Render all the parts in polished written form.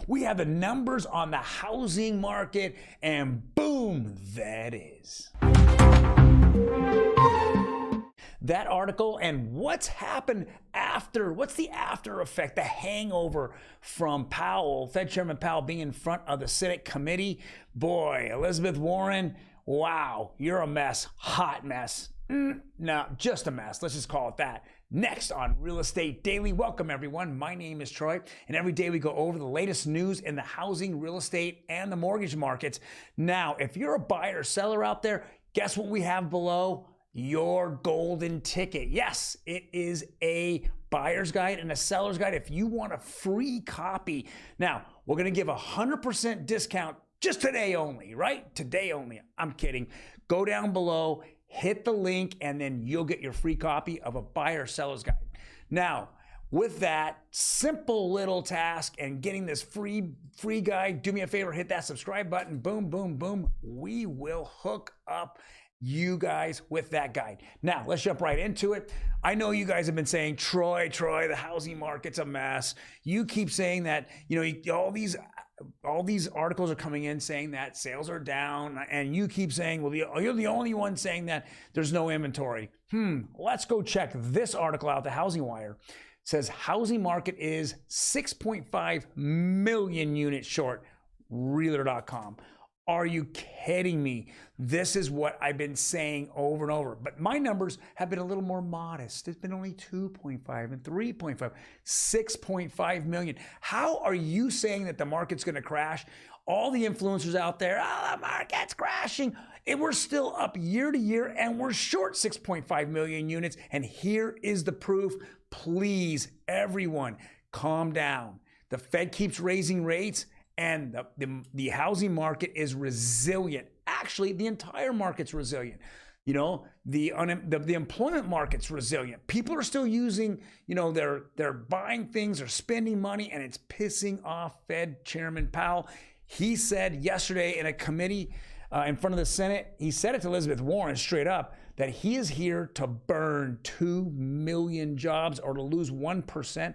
We have the numbers on the housing market, and boom, that is. That article and what's happened after, what's the after effect, the hangover from Powell, Fed Chairman Powell being in front of the Senate committee. Boy, Elizabeth Warren, wow, you're a mess, hot mess. No, just a mess. Let's just call it that. Next on Real Estate Daily. Welcome everyone. My name is Troy, and every day we go over the latest news in the housing, real estate, and the mortgage markets. Now, if you're a buyer or seller out there, guess what we have below? Your golden ticket. Yes, it is a buyer's guide and a seller's guide. If you want a free copy, now we're going to give 100% discount just today only, right? Today only. I'm kidding. Go down below, hit the link, and then you'll get your free copy of a buyer seller's guide. Now, with that simple little task and getting this free guide, do me a favor, hit that subscribe button. Boom, boom, boom. We will hook up you guys with that guide. Now, let's jump right into it. I know you guys have been saying, Troy, the housing market's a mess. You keep saying that, all these articles are coming in saying that sales are down, and you keep saying, well, you're the only one saying that there's no inventory. Let's go check this article out. The Housing Wire says housing market is 6.5 million units short. Realtor.com. Are you kidding me? This is what I've been saying over and over. But my numbers have been a little more modest. It's been only 2.5 and 3.5, 6.5 million. How are you saying that the market's going to crash? All the influencers out there, the market's crashing. We're still up year to year, and we're short 6.5 million units. And here is the proof. Please, everyone, calm down. The Fed keeps raising rates, and the housing market is resilient. Actually, the entire market's resilient. The employment market's resilient. People are still using, they're buying things, they're spending money, and it's pissing off Fed Chairman Powell. He said yesterday in a committee in front of the Senate, he said it to Elizabeth Warren straight up, that he is here to burn 2 million jobs or to lose 1%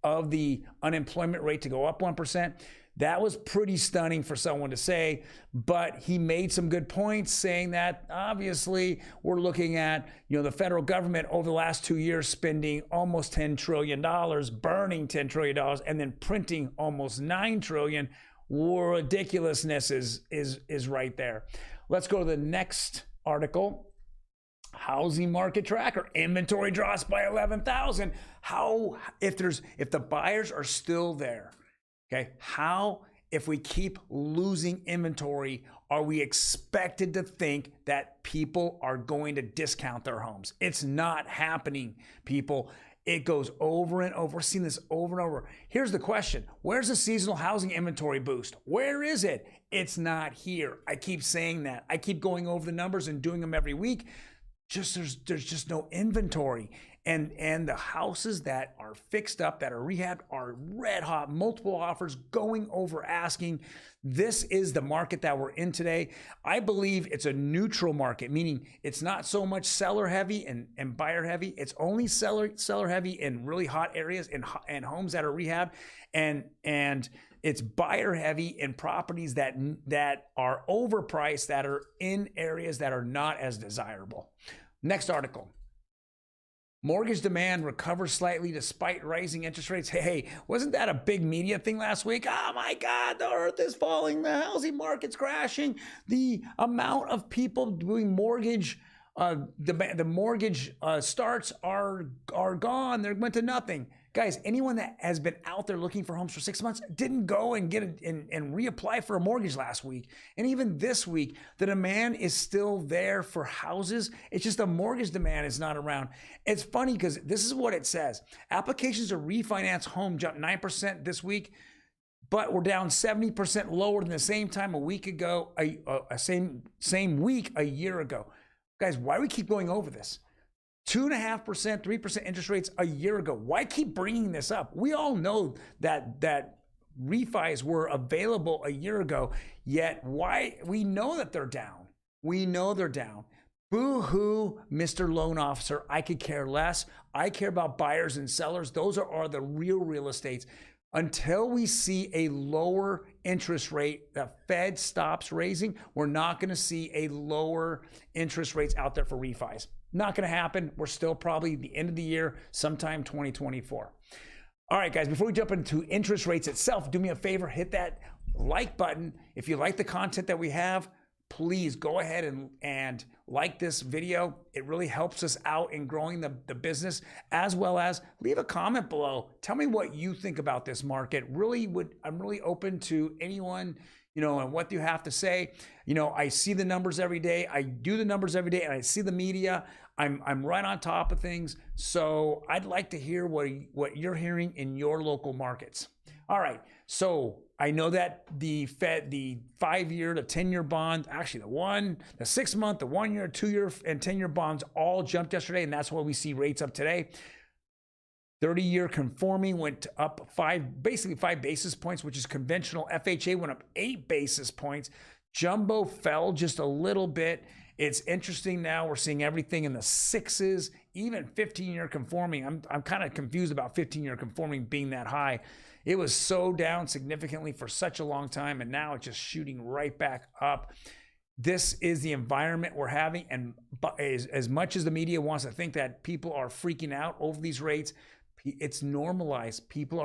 of the unemployment rate to go up 1%. That was pretty stunning for someone to say, but he made some good points saying that obviously we're looking at, the federal government over the last 2 years spending almost $10 trillion, burning $10 trillion, and then printing almost $9 trillion. Ridiculousness is right there. Let's go to the next article. Housing market tracker, inventory drops by 11,000. If the buyers are still there, okay, how, if we keep losing inventory, are we expected to think that people are going to discount their homes? It's not happening, people. It goes over and over. We're seeing this over and over. Here's the question. Where's the seasonal housing inventory boost? Where is it? It's not here. I keep saying that. I keep going over the numbers and doing them every week. There's just no inventory. And the houses that are fixed up, that are rehabbed, are red hot, multiple offers, going over asking. This is the market that we're in today. I believe it's a neutral market, meaning it's not so much seller heavy and buyer heavy. It's only seller heavy in really hot areas and homes that are rehabbed, and it's buyer heavy in properties that are overpriced, that are in areas that are not as desirable. Next article. Mortgage demand recovers slightly despite rising interest rates. Hey, wasn't that a big media thing last week? Oh my God, the earth is falling, the housing market's crashing. The amount of people doing mortgage, the mortgage starts are gone. They went to nothing. Guys, anyone that has been out there looking for homes for 6 months didn't go and get it and reapply for a mortgage last week. And even this week, the demand is still there for houses. It's just the mortgage demand is not around. It's funny because this is what it says. Applications to refinance home jumped 9% this week, but we're down 70% lower than the same time a week ago, same week a year ago. Guys, why do we keep going over this? 2.5%, 3% interest rates a year ago. Why keep bringing this up? We all know that refis were available a year ago, yet why? We know that they're down. We know they're down. Boo-hoo, Mr. Loan Officer. I could care less. I care about buyers and sellers. Those are the real estates. Until we see a lower interest rate, the Fed stops raising, we're not going to see a lower interest rates out there for refis. Not going to happen. We're still probably the end of the year, sometime 2024. All right, guys, before we jump into interest rates itself, do me a favor, hit that like button. If you like the content that we have, please go ahead and like this video. It really helps us out in growing the business, as well as leave a comment below. Tell me what you think about this market. I'm really open to anyone, and what you have to say. I see the numbers every day. I do the numbers every day, and I see the media. I'm right on top of things. So I'd like to hear what you're hearing in your local markets. All right. So I know that the Fed, the 5-year, the 10-year bond, actually the 6-month, the 1-year, 2-year, and 10-year bonds all jumped yesterday, and that's why we see rates up today. 30-year conforming went up basically 5 basis points, which is conventional. FHA went up 8 basis points. Jumbo fell just a little bit. It's interesting now. We're seeing everything in the 6s, even 15-year conforming. I'm kind of confused about 15-year conforming being that high. It was so down significantly for such a long time, and now it's just shooting right back up. This is the environment we're having, and as much as the media wants to think that people are freaking out over these rates, it's normalized. People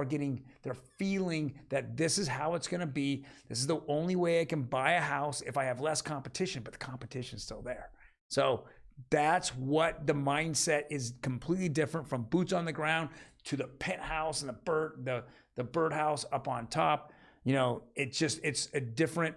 they're feeling that this is how it's going to be. This is the only way I can buy a house if I have less competition, but the competition's still there. So that's what the mindset is, completely different from boots on the ground to the penthouse and the birdhouse up on top. It's a different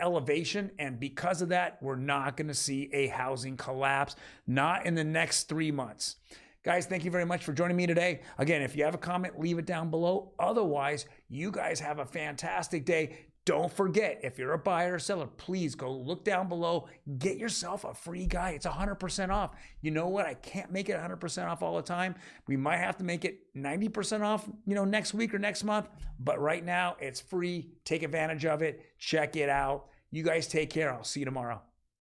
elevation. And because of that, we're not going to see a housing collapse, not in the next 3 months. Guys, thank you very much for joining me today. Again, if you have a comment, leave it down below. Otherwise, you guys have a fantastic day. Don't forget, if you're a buyer or seller, please go look down below. Get yourself a free guide. It's 100% off. You know what? I can't make it 100% off all the time. We might have to make it 90% off, next week or next month. But right now, it's free. Take advantage of it. Check it out. You guys take care. I'll see you tomorrow.